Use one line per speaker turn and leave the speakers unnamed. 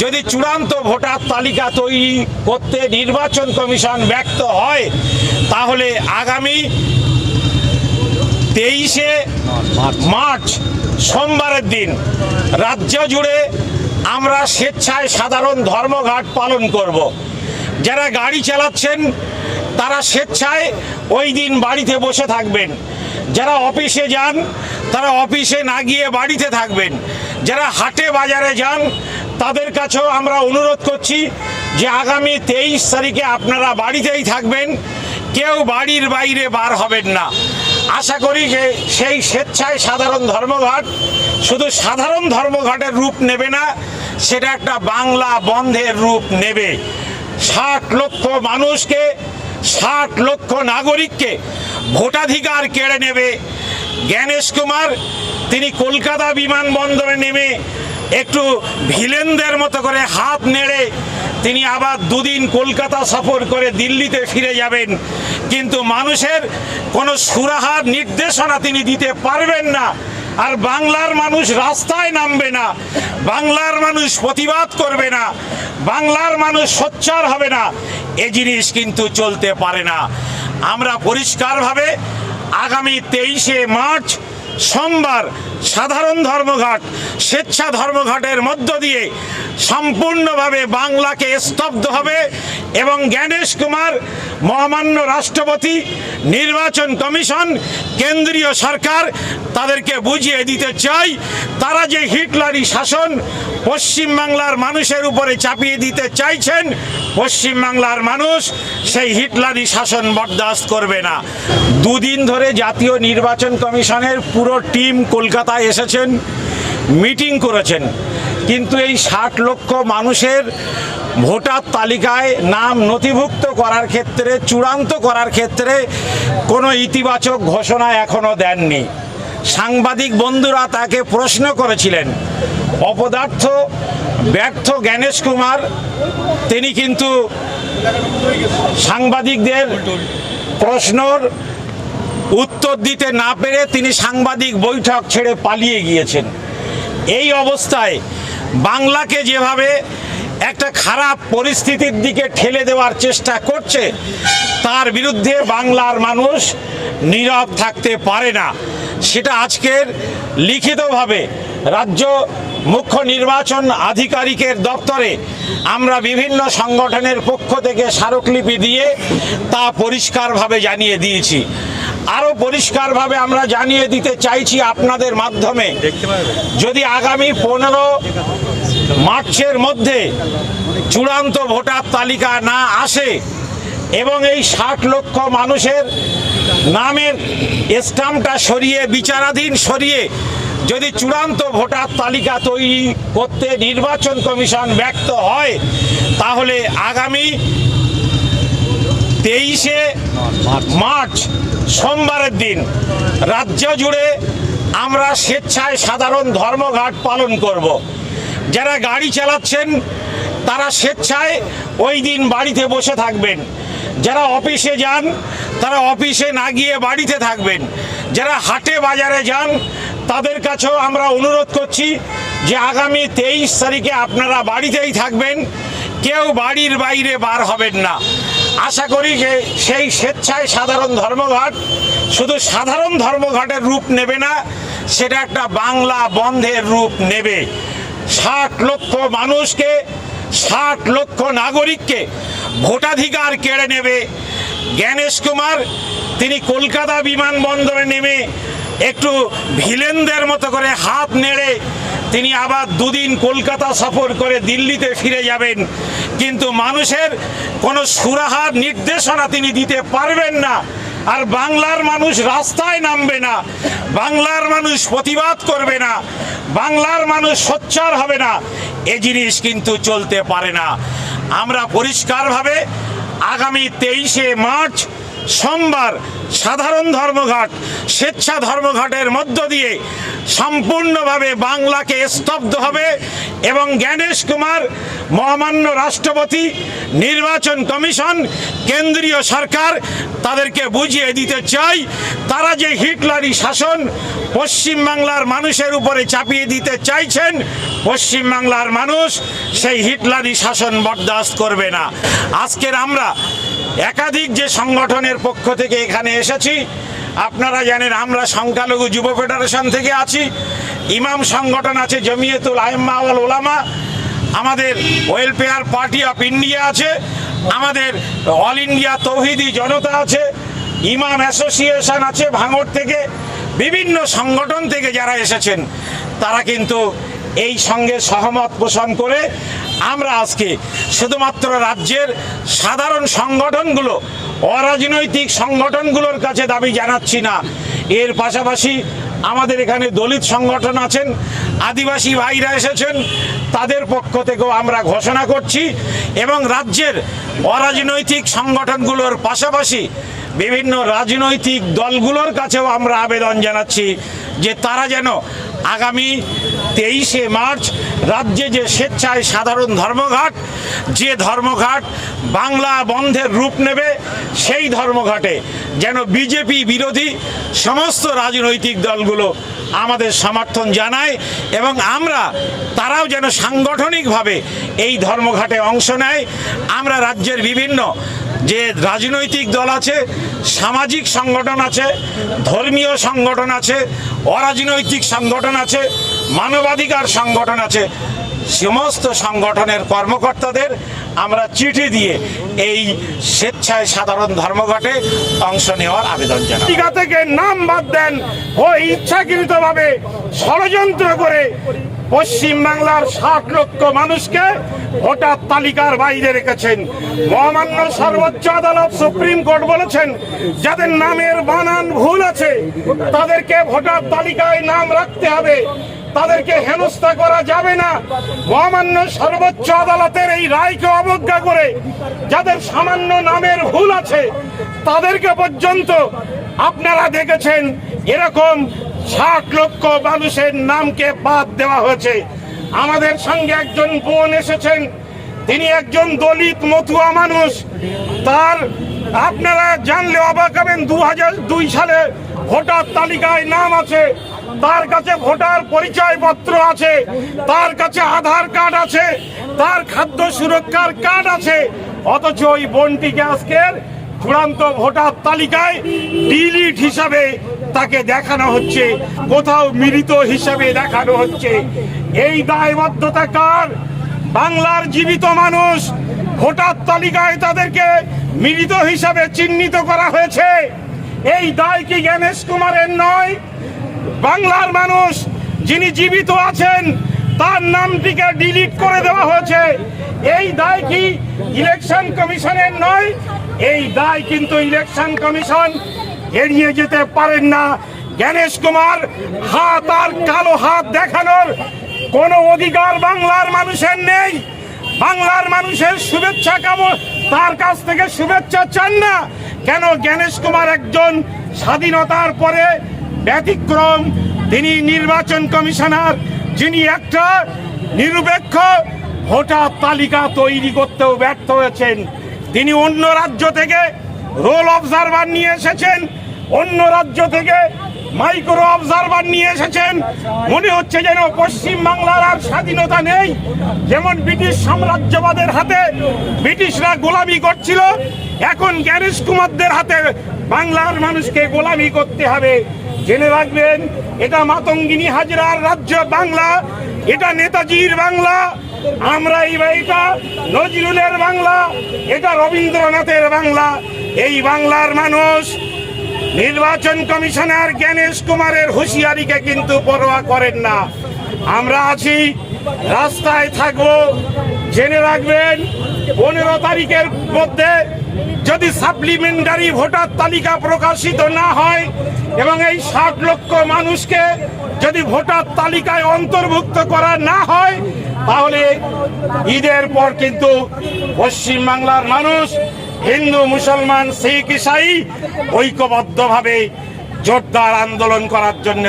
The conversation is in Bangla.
যদি চূড়ান্ত ভোটার তালিকা তৈরি করতে নির্বাচন কমিশন ব্যর্থ হয়, তাহলে আগামী 23শে মার্চ সোমবারের দিন রাজ্য জুড়ে আমরা স্বেচ্ছায় সাধারণ ধর্মঘট পালন করব। যারা গাড়ি চালাচ্ছেন তারা স্বেচ্ছায় ওই দিন বাড়িতে বসে থাকবেন। যারা অফিসে যান তারা অফিসে না গিয়ে বাড়িতে থাকবেন। যারা হাটে বাজারে যান তাদের কাছেও আমরা অনুরোধ করছি যে আগামী 23 তারিখে আপনারা বাড়িতেই থাকবেন, কেউ বাড়ির বাইরে বার হবেন না। আশা করি যে সেই স্বেচ্ছায় সাধারণ ধর্মঘট শুধু সাধারণ ধর্মঘটের রূপ নেবে না, সেটা একটা বাংলা বন্ধের রূপ নেবে। 60 লক্ষ মানুষকে, 60 লক্ষ নাগরিককে ভোটাধিকার কেড়ে নেবে। জ্ঞানেশ কুমার তিনি কলকাতা বিমানবন্দরে নেমে একটু ভিলেনদের মতো করে হাত নেড়ে তিনি আবার দুদিন কলকাতা সফর করে দিল্লিতে ফিরে যাবেন, কিন্তু মানুষের কোনো সুরাহার নির্দেশনা তিনি দিতে পারবেন না। আর বাংলার মানুষ রাস্তায় নামবে না, বাংলার মানুষ প্রতিবাদ করবে না, বাংলার মানুষ সোচ্চার হবে না, এ জিনিস কিন্তু চলতে পারে না। আমরা পরিষ্কারভাবে আগামী 23শে মার্চ সোমবার সাধারণ ধর্মঘট, স্বেচ্ছা ধর্মঘটের মধ্য দিয়ে সম্পূর্ণভাবে বাংলাকে স্তব্ধ হবে এবং জ্ঞানেশ কুমার, মহামান্য রাষ্ট্রপতি, নির্বাচন কমিশন, কেন্দ্রীয় সরকার তাদেরকে বুঝিয়ে দিতে চাই তারা যে হিটলারি শাসন পশ্চিমবাংলার মানুষের উপরে চাপিয়ে দিতে চাইছেন, পশ্চিমবাংলার মানুষ সেই হিটলারি শাসন বরদাস্ত করবে না। দুদিন ধরে জাতীয় নির্বাচন কমিশনের পুরো টিম কলকাতায় এসেছেন, মিটিং করেছেন, কিন্তু এই 60 লক্ষ মানুষের ভোটার তালিকায় নাম নথিভুক্ত করার ক্ষেত্রে, চূড়ান্ত করার ক্ষেত্রে কোনো ইতিবাচক ঘোষণা এখনও দেননি। সাংবাদিক বন্ধুরা তাকে প্রশ্ন করেছিলেন। অপদার্থ ব্যর্থ জ্ঞানেশ কুমার তিনি কিন্তু সাংবাদিকদের প্রশ্নর উত্তর দিতে না পেরে তিনি সাংবাদিক বৈঠক ছেড়ে পালিয়ে গিয়েছেন। এই অবস্থায় বাংলাকে যেভাবে একটা খারাপ পরিস্থিতির দিকে ঠেলে দেওয়ার চেষ্টা করছে, তার বিরুদ্ধে বাংলার মানুষ নীরব থাকতে পারে না। সেটা আজকের লিখিতভাবে রাজ্য মুখ্য নির্বাচন আধিকারিকের দপ্তরে আমরা বিভিন্ন সংগঠনের পক্ষ থেকে স্মারকলিপি দিয়ে তা পরিষ্কারভাবে জানিয়ে দিয়েছি। আরও পরিষ্কারভাবে আমরা জানিয়ে দিতে চাইছি আপনাদের মাধ্যমে, যদি আগামী 15 মার্চের মধ্যে চূড়ান্ত ভোটার তালিকা না আসে এবং এই 60 লক্ষ মানুষের নামের স্ট্যাম্পটা সরিয়ে, বিচারাধীন সরিয়ে যদি চূড়ান্ত ভোটার তালিকা তৈরি করতে নির্বাচন কমিশন ব্যর্থ হয়, তাহলে আগামী 23শে মার্চ সোমবারের দিন রাজ্য জুড়ে আমরা স্বেচ্ছায় সাধারণ ধর্মঘট পালন করব। যারা গাড়ি চালাচ্ছেন তারা স্বেচ্ছায় ওই দিন বাড়িতে বসে থাকবেন। যারা অফিসে যান তারা অফিসে না গিয়ে বাড়িতে থাকবেন। যারা হাটে বাজারে যান তাদের কাছেও আমরা অনুরোধ করছি যে আগামী 23 তারিখে আপনারা বাড়িতেই থাকবেন, কেউ বাড়ির বাইরে বার হবেন না। আশা করি যে সেই স্বেচ্ছায় সাধারণ ধর্মঘট শুধু সাধারণ ধর্মঘটের রূপ নেবে না, সেটা একটা বাংলা বন্ধের রূপ নেবে। 60 লক্ষ মানুষকে, 60 লক্ষ নাগরিককে ভোটাধিকার কেড়ে নেবে। জ্ঞানেশ কুমার তিনি কলকাতা বিমানবন্দরে নেমে একটু ভিলেনদের মতো করে হাত নেড়ে তিনি আবার দুদিন কলকাতা সফর করে দিল্লিতে ফিরে যাবেন, কিন্তু মানুষের কোনো সুরাহার নির্দেশনা তিনি দিতে পারবেন না। আর বাংলার মানুষ রাস্তায় নামবে না, বাংলার মানুষ প্রতিবাদ করবে না, বাংলার মানুষ সোচ্চার হবে না, এ জিনিস কিন্তু চলতে পারে না। আমরা পরিষ্কারভাবে আগামী 23শে মার্চ সোমবার সাধারণ ধর্মঘট, স্বেচ্ছা ধর্মঘটের মধ্য দিয়ে সম্পূর্ণভাবে বাংলাকে স্তব্ধ হবে এবং জ্ঞানেশ কুমার, মহামান্য রাষ্ট্রপতি, নির্বাচন কমিশন, কেন্দ্রীয় সরকার তাদেরকে বুঝিয়ে দিতে চাই তারা যে হিটলারি শাসন পশ্চিমবাংলার মানুষের উপরে চাপিয়ে দিতে চাইছেন, পশ্চিমবাংলার মানুষ সেই হিটলারি শাসন বরদাস্ত করবে না। আজকের আমরা একাধিক যে সংগঠনের পক্ষ থেকে এখানে এসেছি, আপনারা জানেন আমরা সংখ্যালঘু যুব ফেডারেশন থেকে আছি, ইমাম সংগঠন আছে জমিয়তুল আইম্মা ওয়াল উলামা, আমাদের ওয়েলফেয়ার পার্টি অফ ইন্ডিয়া আছে, আমাদের অল ইন্ডিয়া তৌহিদি জনতা আছে, ইমাম অ্যাসোসিয়েশন আছে ভাঙড় থেকে, বিভিন্ন সংগঠন থেকে যারা এসেছেন তারা কিন্তু এই সঙ্গে সহমত পোষণ করে আমরা আজকে শুধুমাত্র রাজ্যের সাধারণ সংগঠনগুলো, অরাজনৈতিক সংগঠনগুলোর কাছে দাবি জানাচ্ছি না, এর পাশাপাশি আমাদের এখানে দলিত সংগঠন আছেন, আদিবাসী ভাইরা এসেছেন, তাদের পক্ষ থেকেও আমরা ঘোষণা করছি এবং রাজ্যের অরাজনৈতিক সংগঠনগুলোর পাশাপাশি বিভিন্ন রাজনৈতিক দলগুলোর কাছেও আমরা আবেদন জানাচ্ছি যে তারা যেন আগামী 23শে মার্চ রাজ্যে যে স্বেচ্ছায় সাধারণ ধর্মঘট, যে ধর্মঘট বাংলা বন্ধের রূপ নেবে, সেই ধর্মঘটে যেন বিজেপি বিরোধী সমস্ত রাজনৈতিক দলগুলো আমাদের সমর্থন জানায় এবং আমরা তারাও যেন সাংগঠনিকভাবে এই ধর্মঘটে অংশ নেয়। আমরা রাজ্যের বিভিন্ন যে রাজনৈতিক দল আছে, সামাজিক সংগঠন আছে, ধর্মীয় সংগঠন আছে, অরাজনৈতিক সংগঠন আছে, মানবাধিকার সংগঠন আছে, সমস্ত সংগঠনের কর্মকর্তাদের আমরা চিঠি দিয়ে এই স্বেচ্ছায় সাধারণ ধর্মঘটে অংশ নেওয়ার আবেদন জানাই।
টিকা থেকে নাম বাদ দেন ও ইচ্ছাকৃতভাবে ষড়যন্ত্র করে পশ্চিমবাংলার 60 লক্ষ মানুষকে ভোটার তালিকার বাইরে রেখেছেন। মহামান্য সর্বোচ্চ আদালত সুপ্রিম কোর্ট বলেছেন যাদের নামের বানান ভুল আছে তাদেরকে ভোটার তালিকায় নাম রাখতে হবে, তাদেরকে হেনস্থা করা যাবে না। মহামান্য সর্বোচ্চ আদালতের এই রায়কে অবজ্ঞা করে যাদের সামান্য নামের ভুল আছে তাদেরকে পর্যন্ত আপনারা দেখেছেন এরকম 60 লক্ষ মানুষের নামকে বাদ দেওয়া হয়েছে। আমাদের সঙ্গে একজন বোন এসেছেন, তিনি একজন দলিত মতুয়া মানুষ, তার আপনারা জানলে অবাক হবেন 2002 সালে ভোটার তালিকায় নাম আছে, তার কাছে ভোটার পরিচয়পত্র আছে, তার কাছে আধার কার্ড আছে, তার খাদ্য সুরক্ষার কার্ড আছে, অথচ ওই বোনটিকে আজকের চূড়ান্ত ভোটার তালিকায় ডিলিট হিসাবে তাকে দেখানো হচ্ছে, কোথাও মৃত হিসাবে দেখানো হচ্ছে। এই দায়বদ্ধতা কার? বাংলার জীবিত মানুষ, ভোটার তালিকায় তাদেরকে মৃত হিসাবে চিহ্নিত করা হয়েছে। এই দায় কি জ্ঞানেশ কুমারের নয়? বাংলার মানুষ যিনি জীবিত আছেন তার নামটিকে ডিলিট করে দেওয়া হয়েছে, এই দায় কি ইলেকশন কমিশনের নয়? এই দায় কিন্তু ইলেকশন কমিশন এড়িয়ে যেতে পারেন না। জ্ঞানেশ কুমার হাত আর কালো হাত দেখানোর কোনো অধিকার বাংলার মানুষের নেই। বাংলার মানুষের শুভেচ্ছা তার কাছ থেকে শুভেচ্ছা চান না কেন? জ্ঞানেশ কুমার একজন স্বাধীনতার পরে ব্যতিক্রম, তিনি নির্বাচন কমিশনার, যিনি একটা নিরপেক্ষ ভোটার তালিকা তৈরি করতেও ব্যর্থ হয়েছেন। তিনি অন্য রাজ্য থেকে রোল অবজারভার নিয়ে এসেছেন, অন্য রাজ্য থেকে মাইক্রো অবজারভার নিয়ে এসেছেন। মনে হচ্ছে যেন পশ্চিমবাংলার আর স্বাধীনতা নেই। যেমন ব্রিটিশ সাম্রাজ্যবাদের হাতে ব্রিটিশরা গোলামি করছিল, এখন জ্ঞানেশ কুমারদের হাতে বাংলার মানুষকে গোলামি করতে হবে। জেনে রাখবেন, এটা মাতঙ্গিনী হাজরার রাজ্য বাংলা, এটা নেতাজির বাংলা, আমরা এটা নজরুলের বাংলা, এটা রবীন্দ্রনাথের বাংলা। এই বাংলার মানুষ নির্বাচন কমিশনার জ্ঞানেশ কুমারের হুঁশিয়ারিকে কিন্তু পরোয়া করেন না। আমরা আছি, রাস্তায় থাকবো। জেনে রাখবেন, 15 তারিখের মধ্যে যদি সাপ্লিমেন্টারি ভোটার তালিকা প্রকাশিত না হয় এবং এই 60 লক্ষ মানুষকে যদি ভোটার তালিকায় অন্তর্ভুক্ত করা না হয়, তাহলে ঈদের পর কিন্তু পশ্চিমবাংলার মানুষ হিন্দু মুসলমান শিখ ইসাই ঐক্যবদ্ধভাবে জোরদার আন্দোলন করার জন্য